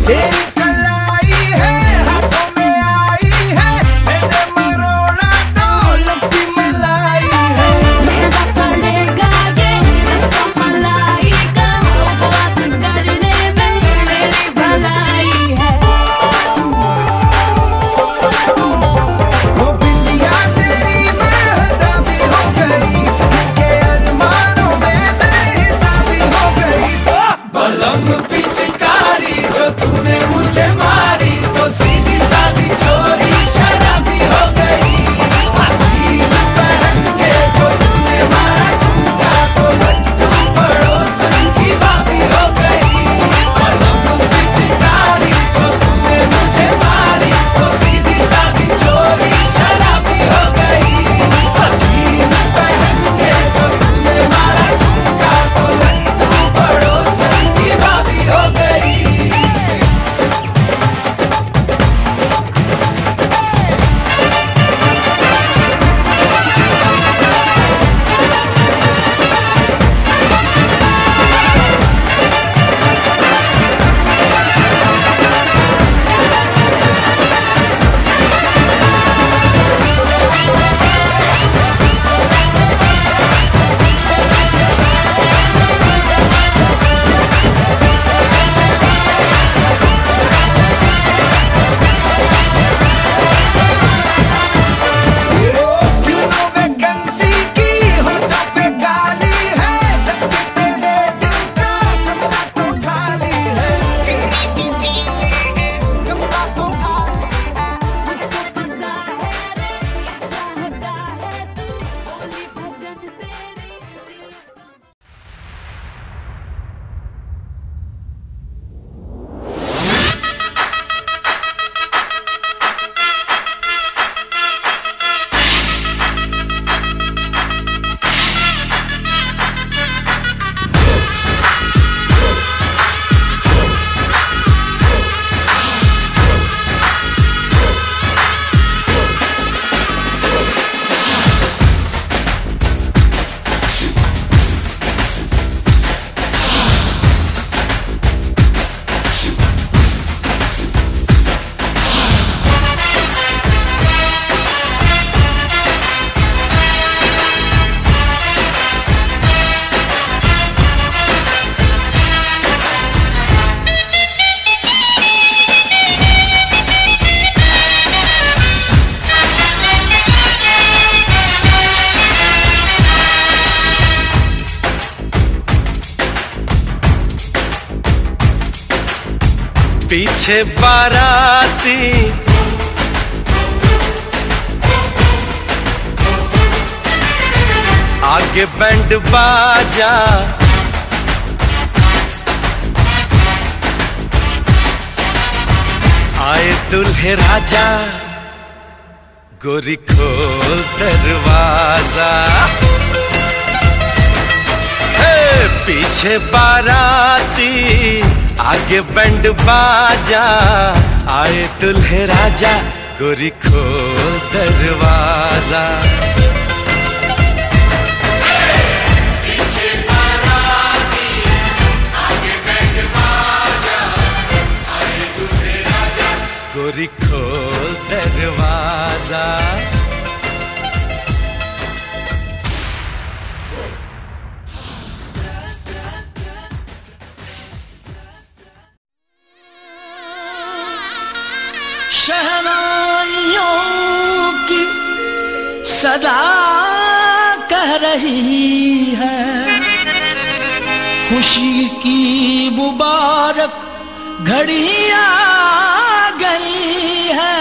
तेरी कलाई है हाथों में आई है, मैंने मरोड़ा तो लपटी मलाई है। महंगा पड़ेगा ये रसमलाई का, उपवास करने में मेरी भलाई है। वो बिंदिया तेरी महदा भी हो गई, के अरमानों में बेहिसाबी हो गई। बलम पिचकारी जो तूने मुझे मारी, तो सीधी सादी चोरी शराबी हो गई। चीज पहन के जो तूने मारा ठुमका, तो लड्डू पड़ोसन की भाभी हो गई। बलम पिचकारी जो तूने मुझे मारी, तो सीधी सादी चोरी शराबी हो गई। चीज पहन के जो तूने मारा ठुमका, तो लड्डू पड़ोसन की भाभी हो गई। क्यों नो वैकेंसी की होठों पे गाली है, जबकि तेरे दिल का कमरा तो खाली है। कमरा तो खाली है, कमरा तो खाली है। मुझको पता है रे क्या चाहता है तू, बोली भजन तेरी दिल को। पीछे बाराती आगे बैंड बाजा, आए दुल्हे राजा, गोरी खोल दरवाजा। पीछे बाराती आगे बैंड बाजा, आए दुल्हे राजा, गोरी खोल दरवाजा। गोरी खोल दरवाजा। शहनाइयों की सदा कह रही है, खुशी की मुबारक घड़ी आ गई है।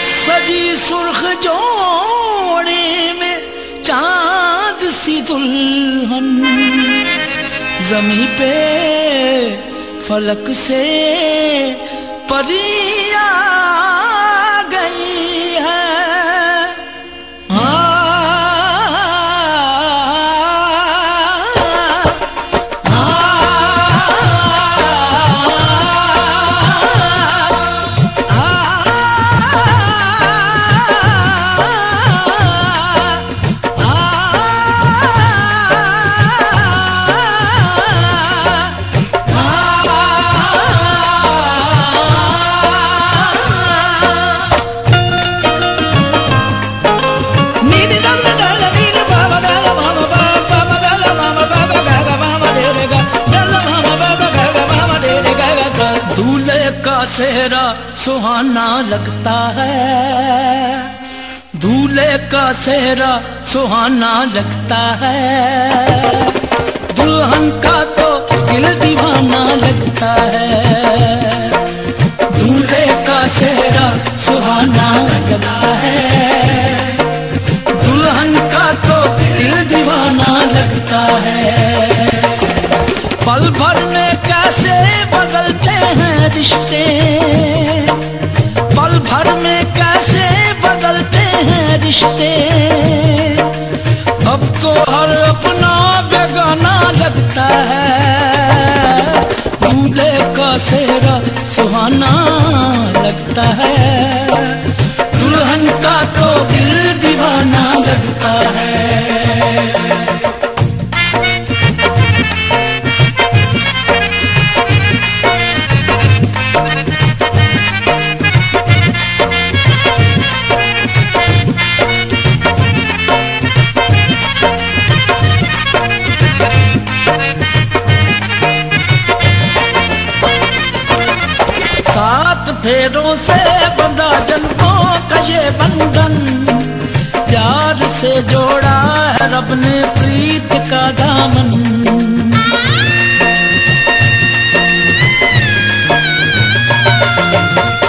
सजी सुर्ख जोड़े में चांद सी दुल्हन, जमी पे फलक से परी आ गई है। सेहरा सुहाना लगता है, दूल्हे का सेहरा सुहाना लगता है, दुल्हन का तो दिल दीवाना लगता है। दूल्हे का सेहरा सुहाना लगता है, दुल्हन का तो दिल दीवाना लगता है। पल भर में कैसे बदलते हैं रिश्ते, पल भर में कैसे बदलते हैं रिश्ते, अब तो हर अपना बेगाना लगता है। दूल्हे का सेहरा सुहाना लगता है, दुल्हन का तो दिल दीवाना लगता है। सात फेरों से बंधा जन्मों का ये बंधन, प्यार से जोड़ा है रब ने प्रीत का दामन।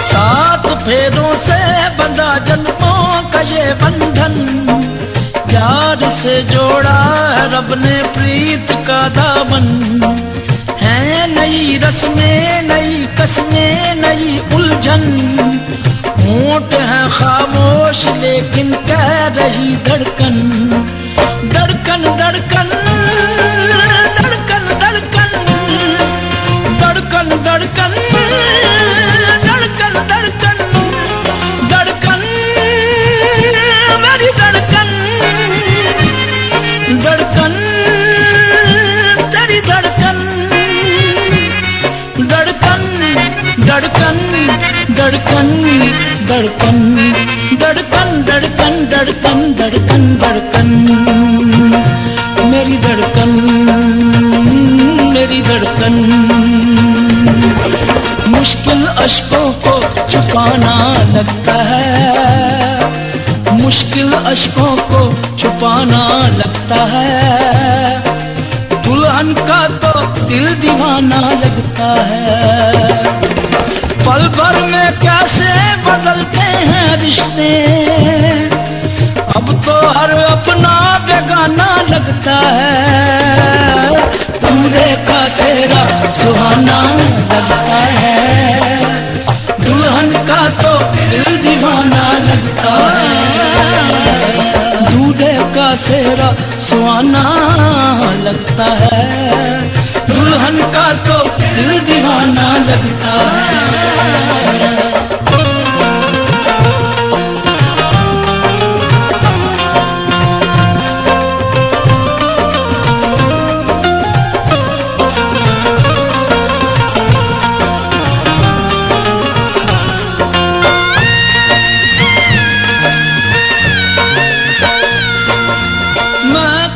सात फेरों से बंधा जन्मों का ये बंधन, प्यार से जोड़ा है रब ने प्रीत का दामन। है नई रस्में नई कस्में नई उलझन, होंठ है खामोश लेकिन कह रही धड़कन, धड़कन धड़कन धड़कन धड़कन धड़कन धड़कन धड़कन धड़कन धड़कन मेरी धड़कन, धड़कन तेरी धड़कन, धड़कन धड़कन धड़कन धड़कन धड़कन धड़कन धड़कन धड़कन धड़कन मेरी धड़कन, मेरी धड़कन। मुश्किल अश्कों को छुपाना लगता है, मुश्किल अश्कों को छुपाना लगता है, दुल्हन का तो दिल दीवाना लगता है। पल भर में कैसे बदलते हैं रिश्ते, अब तो हर अपना बेगाना लगता है। दूल्हे का सेहरा सुहाना लगता है, दुल्हन का तो दिल दीवाना लगता है। दूल्हे का सेहरा सुहाना लगता है, दुल्हन का तो दिल दीवाना लगता है।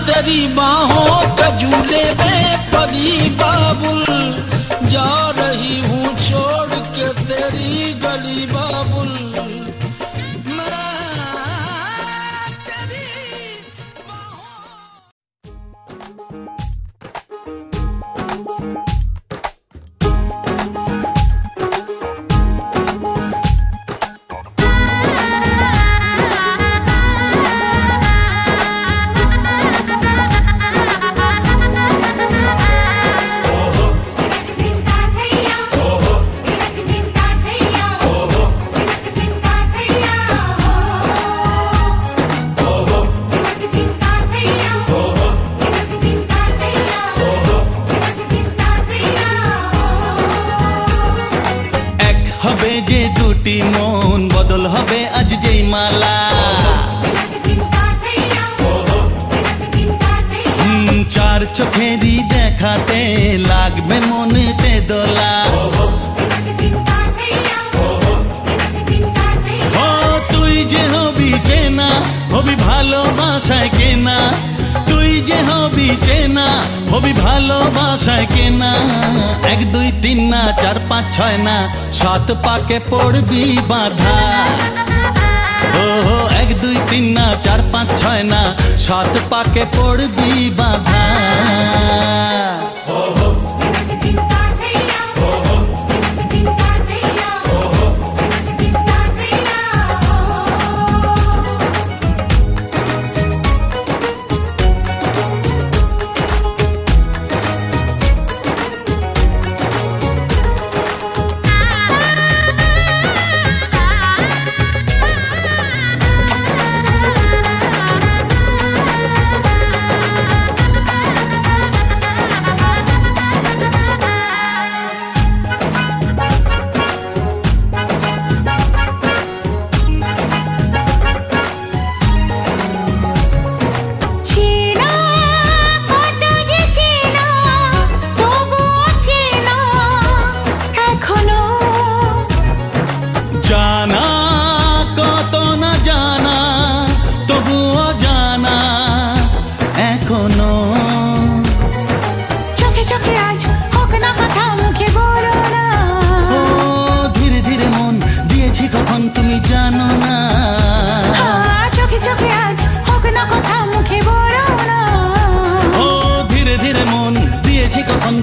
तेरी बाहों का झूले में परी बाबुल, जा रही हूँ छोड़ के तेरी गली बाबुल। मैं तेरी মন বদল হবে আজ যেই মালা, চার চোখেরই দেখাতে লাগবে মনেতে দোলা। ও তুই যে হবি চেনা হবি ভালোবাসায় কেনা, তুই যে হবি চেনা হবি ভালোবাসায় কেনা। 1 2 তিন না চার পাঁচ ছয় না সাত পাকে পড়বি বাঁধা। ও এক দুই তিন না চার পাঁচ ছয় না সাত পাকে পড়বি বাঁধা।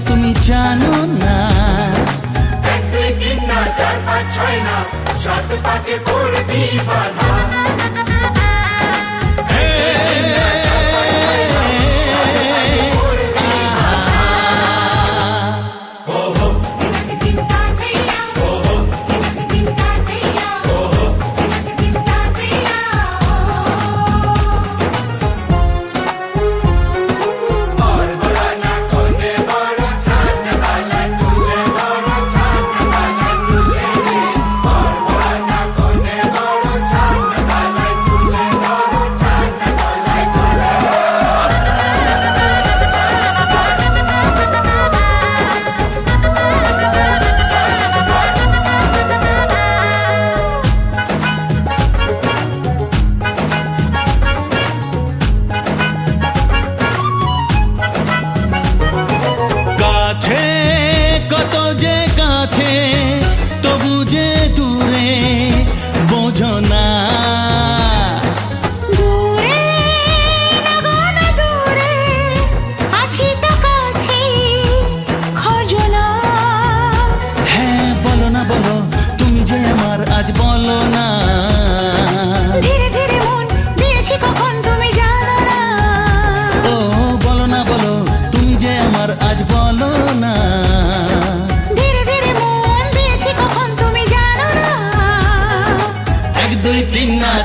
তুমি জানো না এক দুই তিন না চার পাঁচ ছয় না সাত পাকে পড়বি বাঁধা।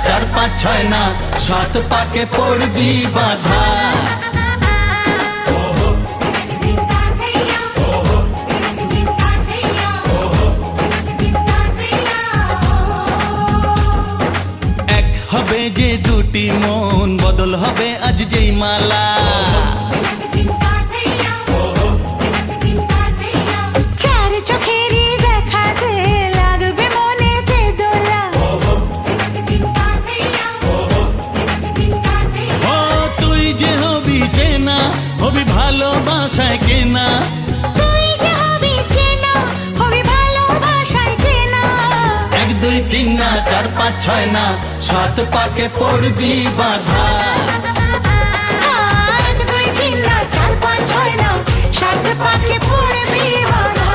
চার পাঁচ ছয় না সাত পাকে পড়বি বাঁধা। এক হবে যে দুটি মন বদল হবে আজ যেই মালা। চার চোখেরই দেখাতে লাগবে মনেতে দোলা। যে হবি চেনা হবি ভালোবাসায় কেনা। তুই যে হবি চেনা হবি ভালোবাসায় চেনা। এক দুই তিন না চার পাঁচ ছয় না সাত পাকে পড়বি বাঁধা। এক দুই তিন না চার পাঁচ ছয় না সাত পাকে পড়বি বাঁধা।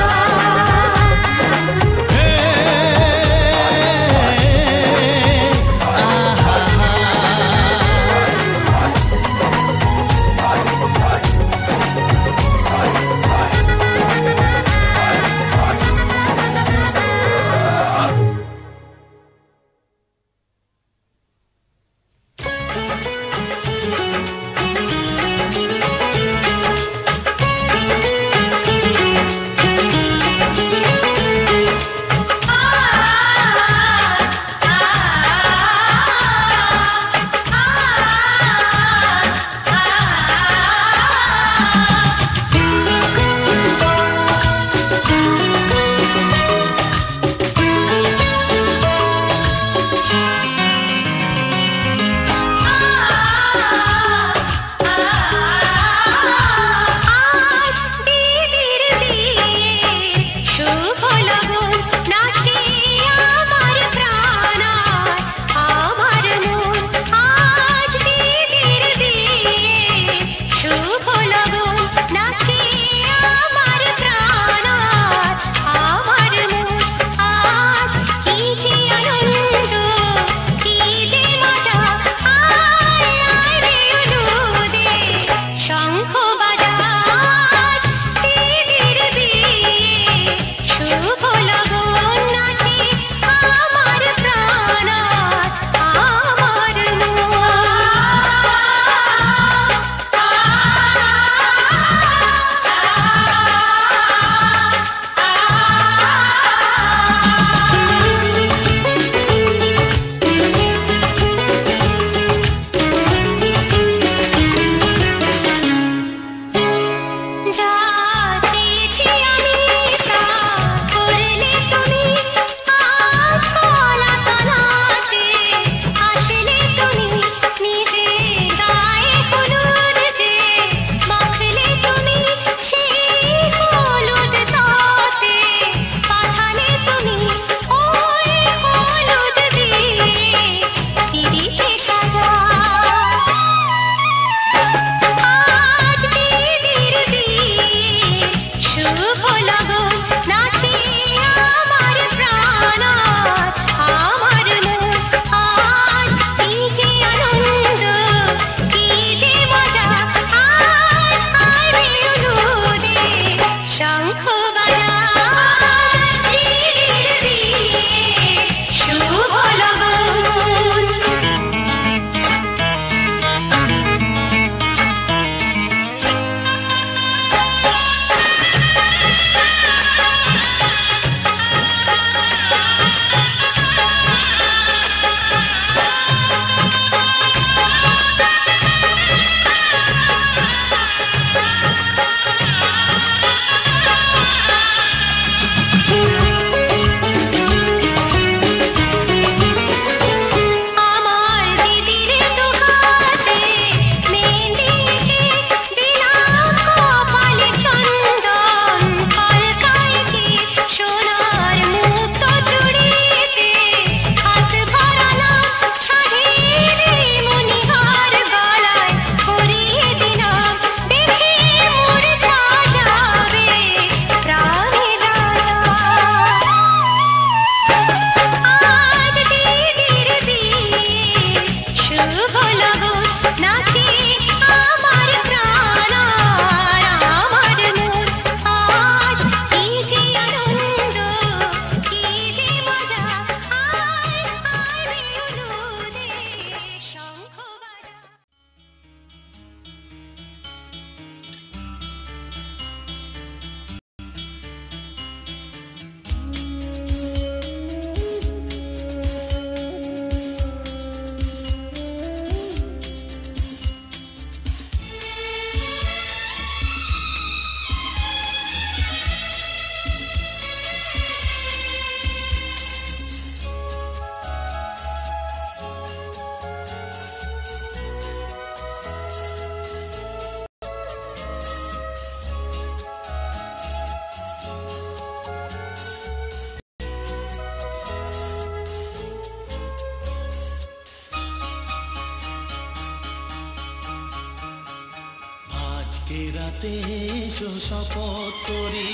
আজকে রাতে এসো শপথ করি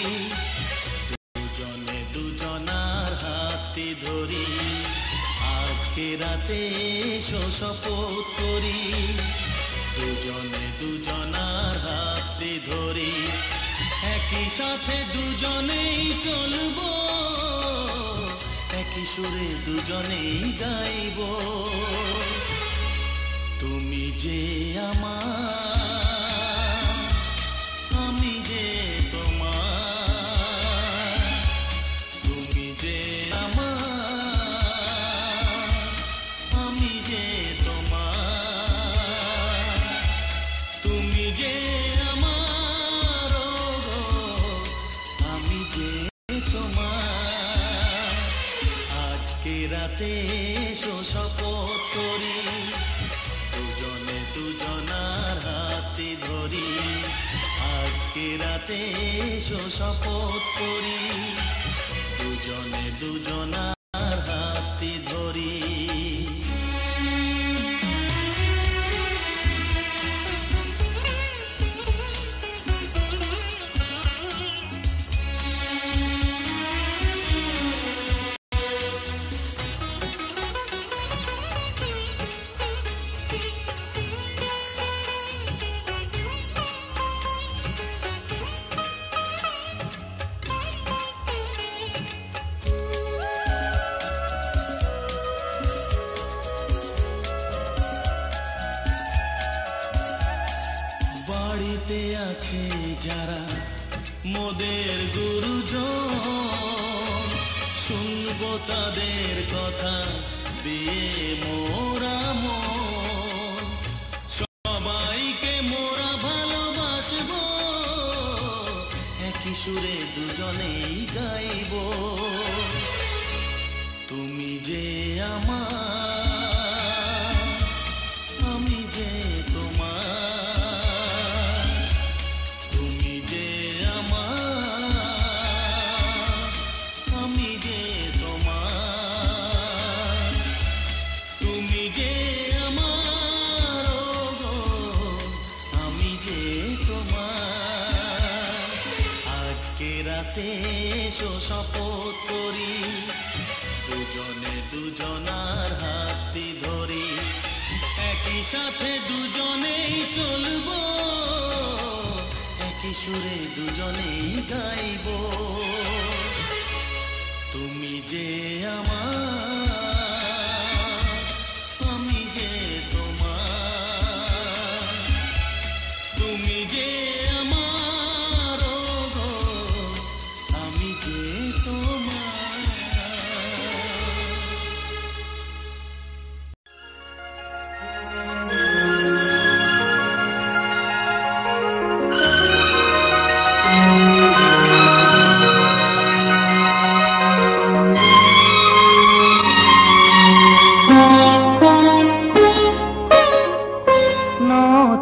দুজনে দুজনার হাতে ধরি আজকে রাতে এসো শপথ করি দুজনে দুজনার হাতে ধরি একই সাথে দুজনেই চলবো একই সুরে দুজনেই গাইব তুমি যে আমার আমি যে তোমার তুমি যে আমার আমি যে তোমার তুমি যে আমার গো আমি যে তোমার আজকে রাতে এসো শপথ করি দুজনে দুজনার হাতে ধরি আজকে রাতে এসো শপথ করি দুজনে দুজনার হাতে ধরি বাড়িতে আছে যারা মোদের গুরুজন শুনবো তাদের কথা দিয়ে মোরা মন সবাইকে মোরা ভালোবাসবো একই সুরে দুজনেই গাইব তুমি যে আমার আমি যে তোমার তুমি যে আমার আমি যে তোমার তুমি যে আমার গো আমি যে তোমার আজকে রাতে এসো শপথ করি দুজনে দুজনার হাতে ধরি একই সাথে দুজনেই চলবো একই সুরে দুজনেই গাইব তুমি যে আমার আমি যে তোমার তুমি যে আমার গো আমি যে তোমার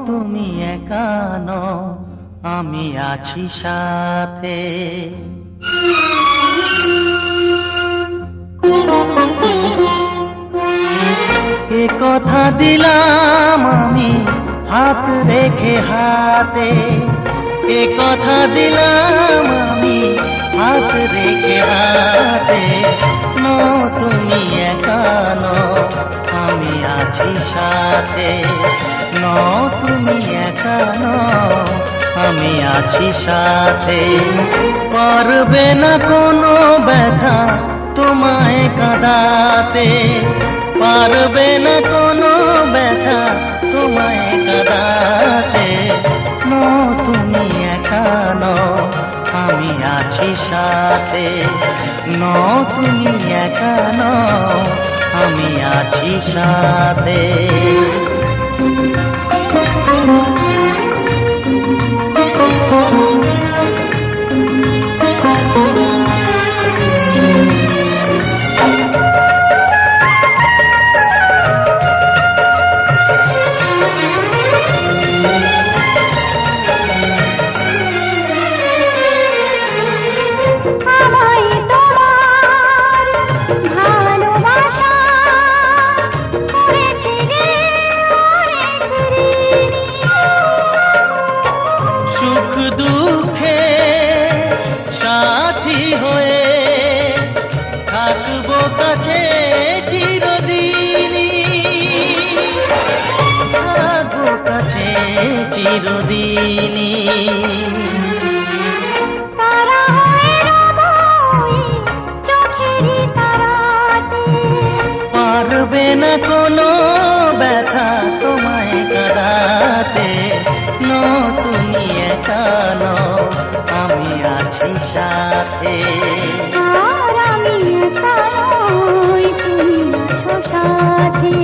তুমি একা নও আমি আছি সাথে এ কথা দিলাম আমি হাত রেখে হাতে এ কথা দিলাম আমি হাত রেখে হাতে নও তুমি একা নও আমি আছি সাথে নও তুমি একা নও আমি আছি সাথে পারবে না কোনো ব্যথা তোমায় কাঁদাতে পারবে না কোনো ব্যথা তোমায় কাঁদাতে নও তুমি একা নও আমি আছি সাথে নও তুমি একা নও আমি আছি সাথে কাছে চিরদিনই, থাকবো কাছে চিরদিনই। তারা হয়ে রব এই চোখেরই তারাতে, পারবে না কোনো ব্যথা তোমায় কাঁদাতে। নো তুমি একা নও, আমি আছি সাথে। আর আমি একা নই, তুমি আছো সাথে।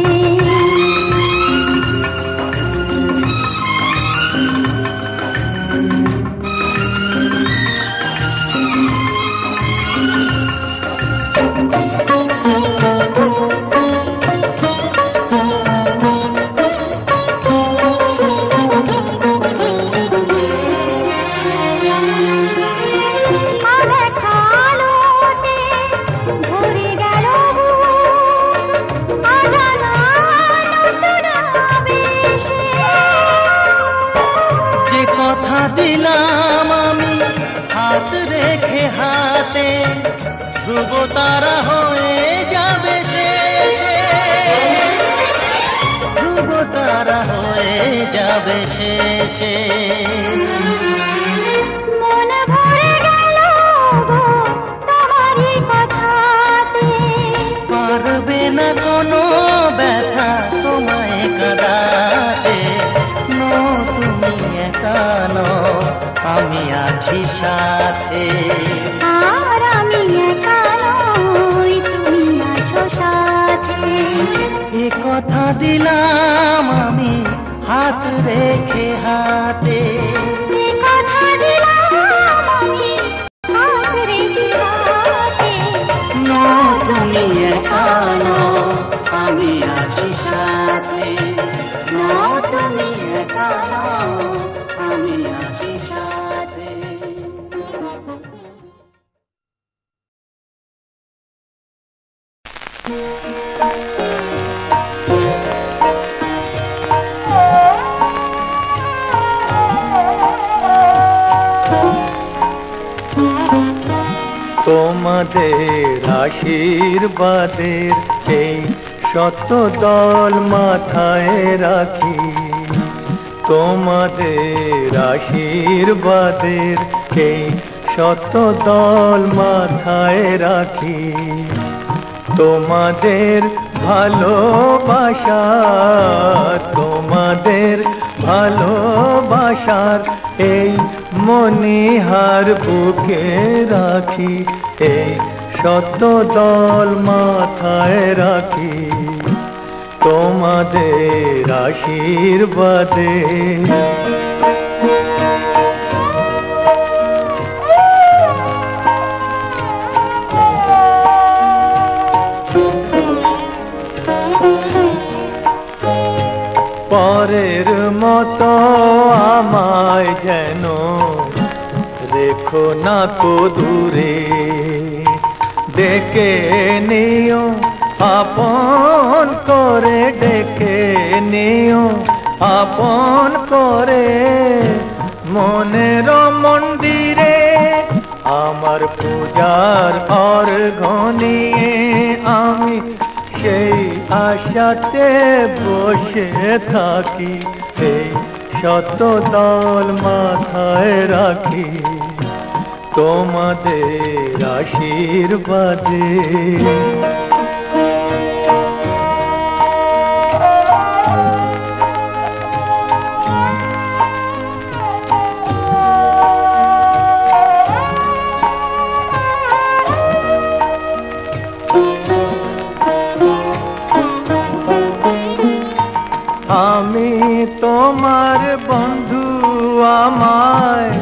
যে কথা দিলাম আমি হাত রেখে হাতে, ধ্রুব তারা হয়ে যাবে শেষে, ধ্রুব তারা হয়ে যাবে শেষে। মন ভরে গেল গো তোমারই কথাতে, পারবে না কোনো ব্যথা তোমায় কাঁদাতে। নো তুমি একা নও, আমি আছি সাথে। আর আমি একা নই, তুমি আছো সাথে। এ কথা দিলাম আমি হাত রেখে হাতে। এ কথা দিলাম আমি হাত রেখে হাতে। নো তুমি একা নও, আমি আছি সাথে। নো তুমি একা নও, আমি আছি সাথে। তোমাদের আশীর্বাদের এই শত দল মাথায় রাখি, তোমাদের আশীর্বাদের এই শত দল মাথায় রাখি। তোমাদের ভালোবাসা, তোমাদের ভালোবাসার এই মনিহার বুকে রাখি, এই শত দল মাথায় রাখি। তোমাদের আশীর্বাদে পরের মতো আমায় যেন রেখো না কো দূরে, ডেকে নিও আপন করে, ডেকে নিও আপন করে। মনের মন্দিরে আমার পূজার অর্ঘ্য নিয়ে আমি সেই আশাতে বসে থাকি, এই শত দল মাথায় রাখি। তোমাদের আশীর্বাদে আমি তোমার বন্ধু, আমায়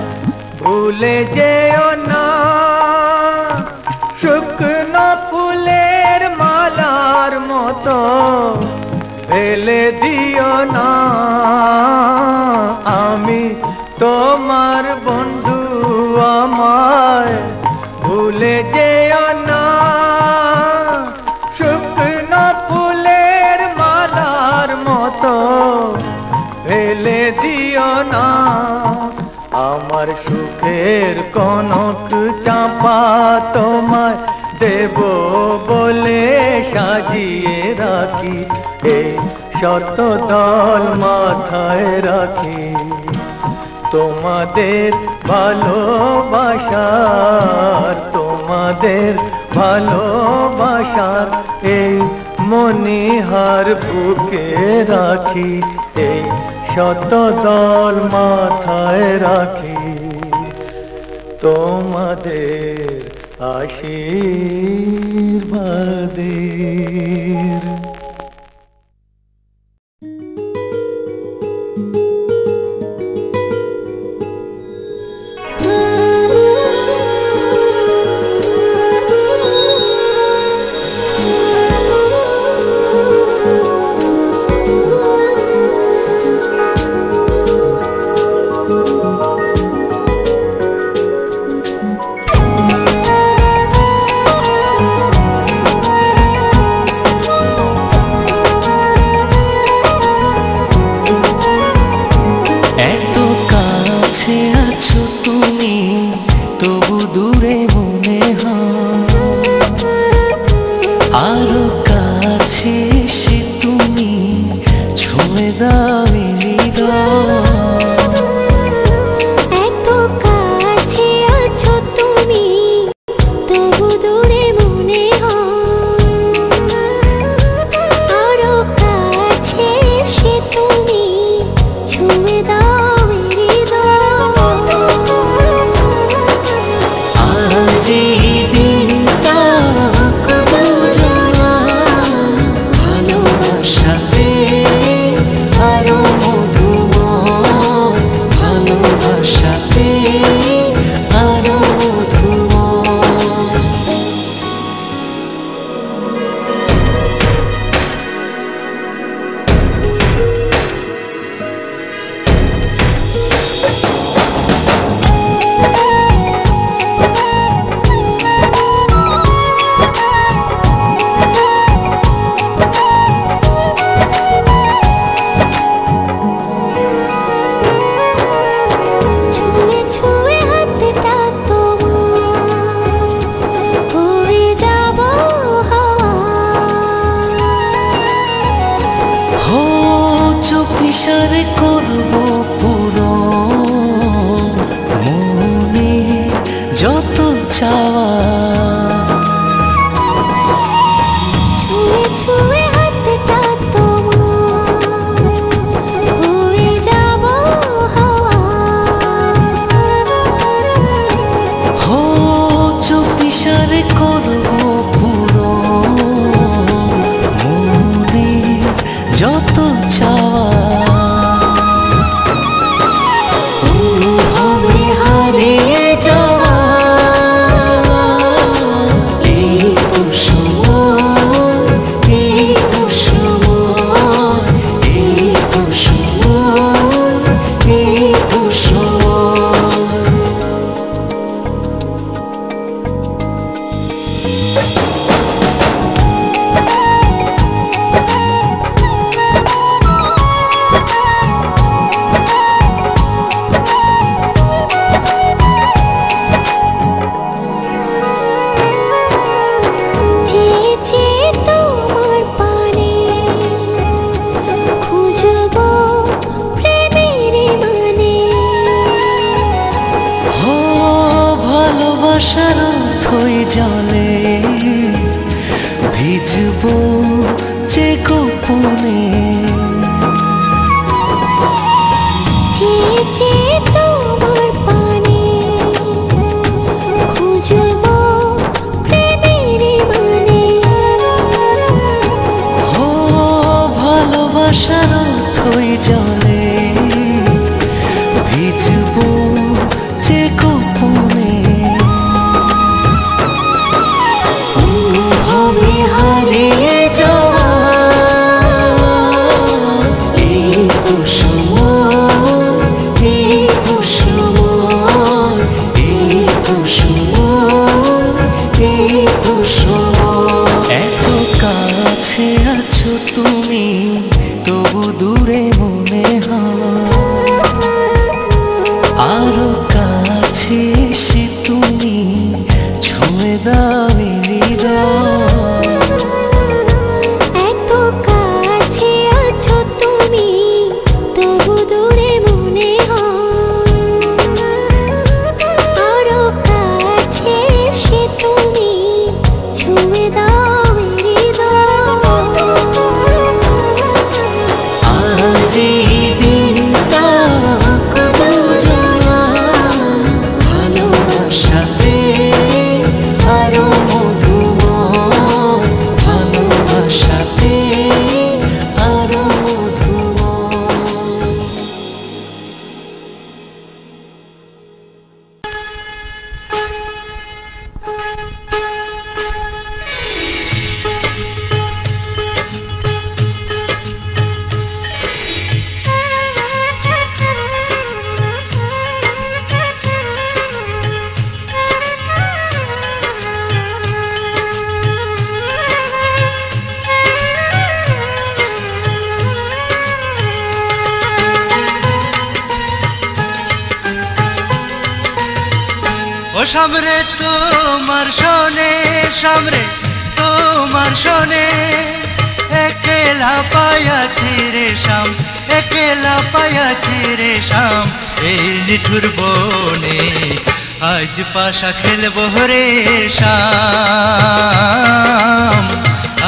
ভুলে যেও না। শুকনো ফুলের মালার মতো ফেলে দিও না। আমি তোমার বন্ধু, আমায় ভুলে যেও না। শুকনো ফুলের মালার মতো ফেলে দিও না। আমার সুখের কনক চাপা তোমায় দেব বলে শত দল মাথায় রাখি তোমাদের ভালোবাসার, তোমাদের ভালোবাসার এই মনিহার বুকে রাখি, এই শত দল মাথায় রাখি তোমাদের আশীর্বাদের। এত কাছে আছো তুমি, তবু দূরে মনে সামরে তোমার শোনে, সামরে তোমার শোনে, একলা পায়াছি রে শাম, একলা পায়াছি রে শাম, এই নিঠুর বনে আজ পাশা খেলবো রে শাম,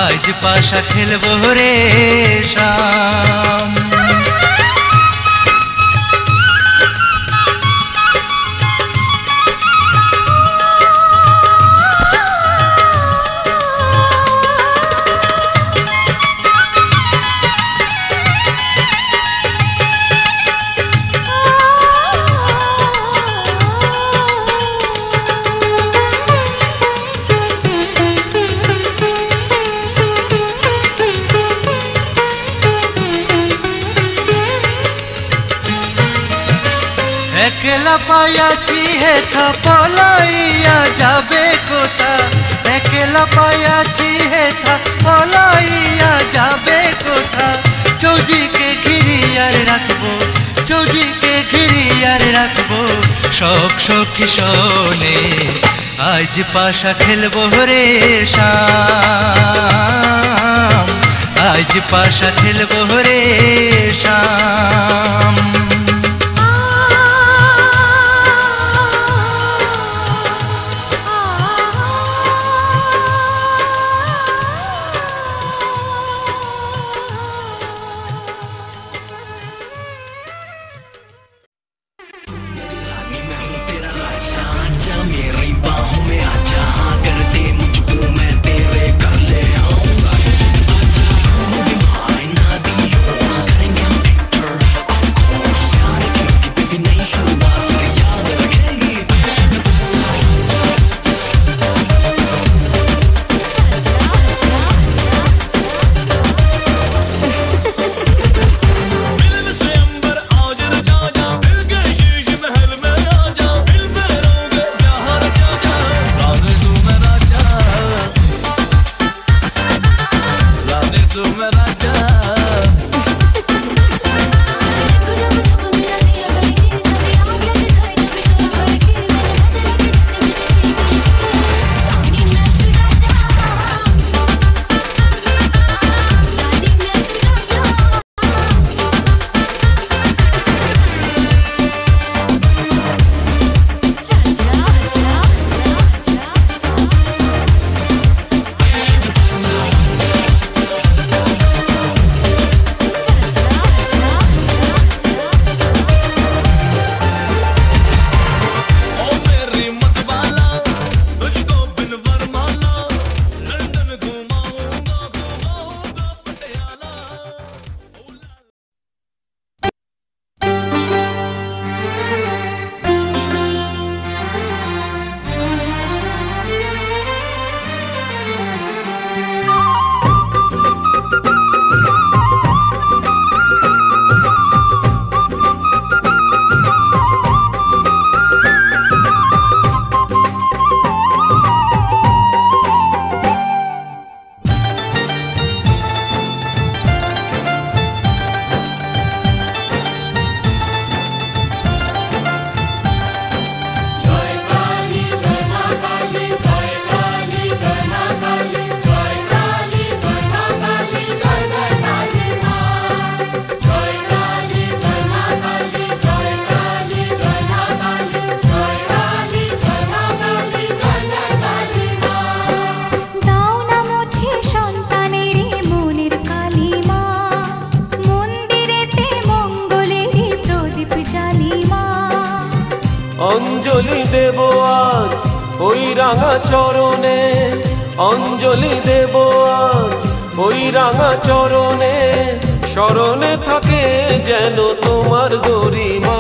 আজ পাশা খেলবো রে শাম। একলা পায়াছি হেথা পলাইয়া যাবে কোথা, একলা পায়াছি হেথা পলাইয়া যাবে কোথা, চৌদিকে ঘিরিয়ার রাখবো, চৌদিকে ঘিরিয়ার রাখবো, সব সখী শোনে আজ পাশা খেলবো রে শাম, আজ পাশা খেলবো রে শাম। অঞ্জলি দেব আজ ওই রাঙা চরণে, অঞ্জলি দেব আজ ওই রাঙা চরণে, স্মরণে থাকে যেন তোমার গরিমা।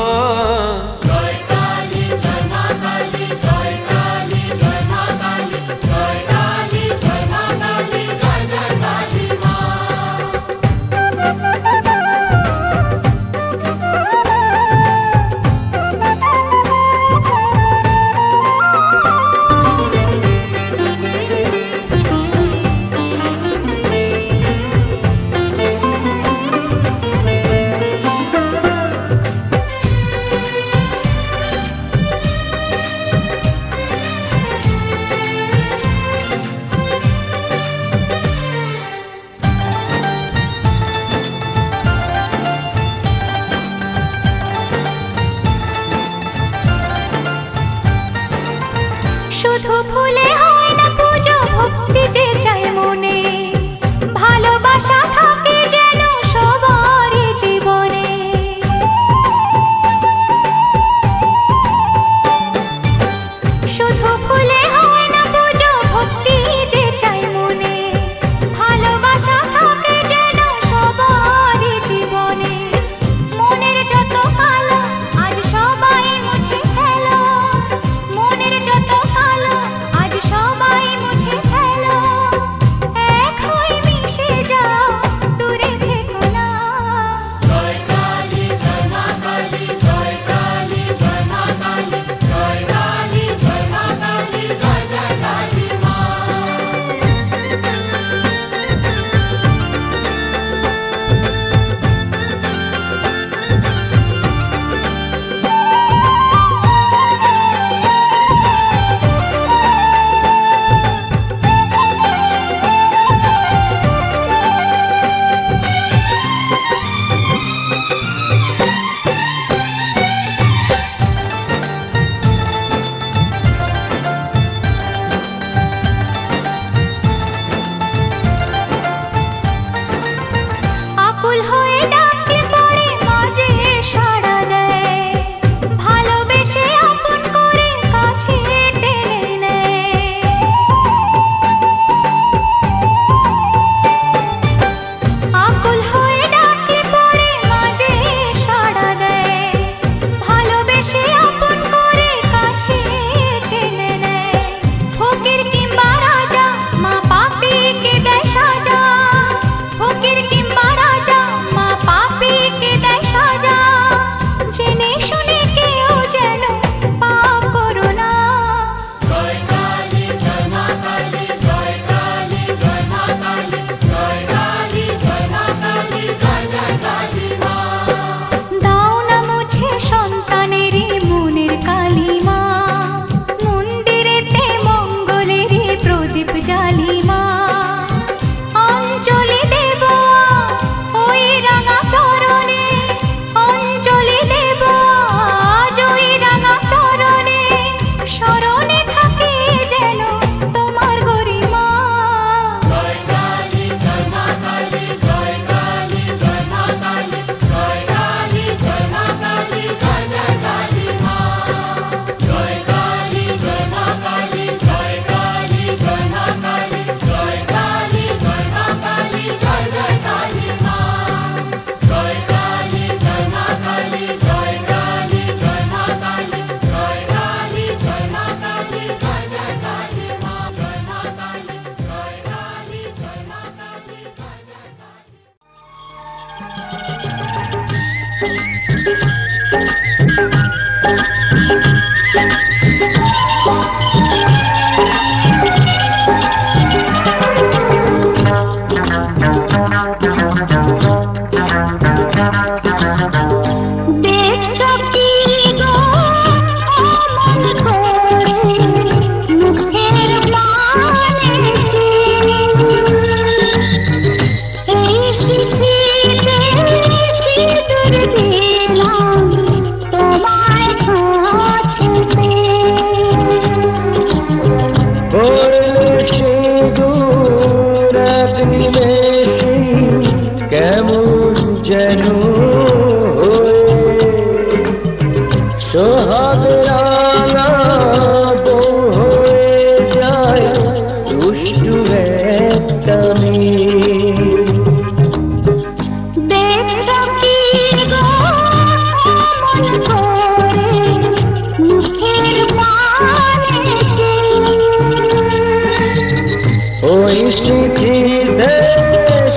শিখিতে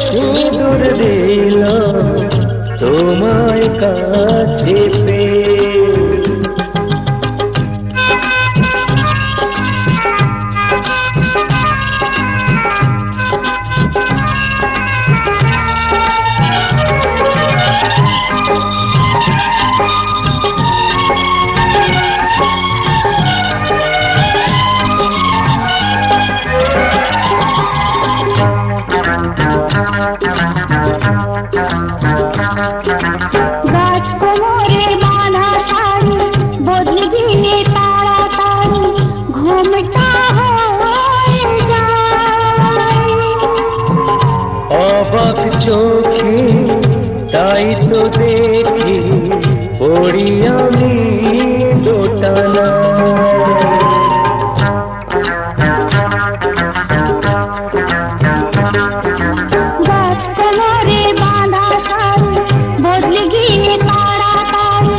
সিঁদুর দিল তোমায় কাছে পেয়ে। গাছ কোমরে বাঁধা শাড়ি বদলে গিয়ে তাড়াতাড়ি ঘুমটা হয়ে যায়। অবাক চোখে তাই তো দেখি পড়ি আমি দোটানা। গাছ কোমরে বাঁধা শাড়ি বদলে গিয়ে তাড়াতাড়ি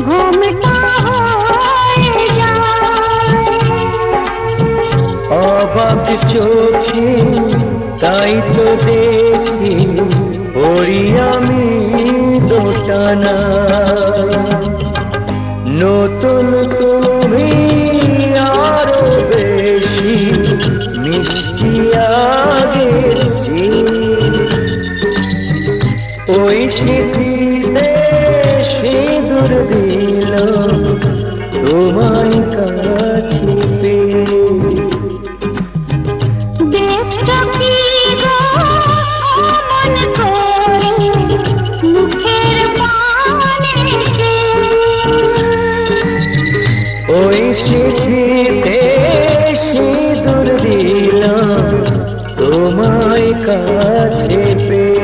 ঘুমটা হয়ে যায়। অবাক চোখে তাই তো দেখি পড়ি আমি দোটানা। নতুন তুমি আরো বেশি মিষ্টি আগের চেয়ে। ওই স্মৃতিতে সিঁদুর দিল তোমায় কাছে পেয়ে। দেখছো কি গো মন করে মুখের পানে ওই স্মৃতিতে সিঁদুর দিল তোমায় কাছে পেয়ে।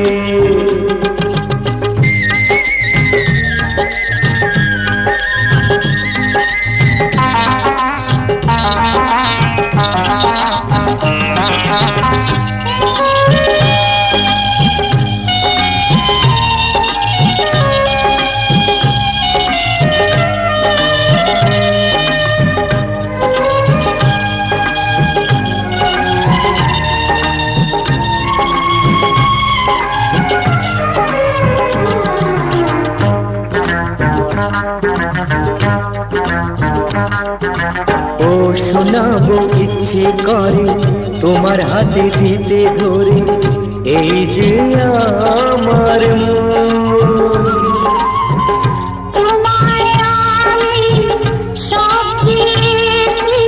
ও শোনাবো ইচ্ছে করে তোমার হাতে দিতে ধরে এই যে আমার তোমায় আমি সব দিয়েছি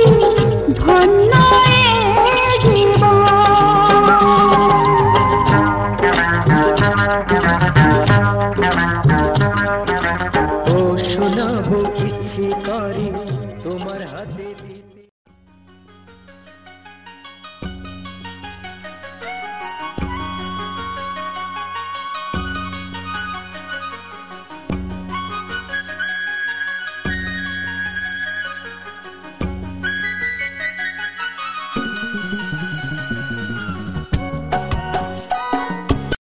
ধন্য এ জীবন। ও শোনাবো ইচ্ছে করে তোমার হাতে দিতে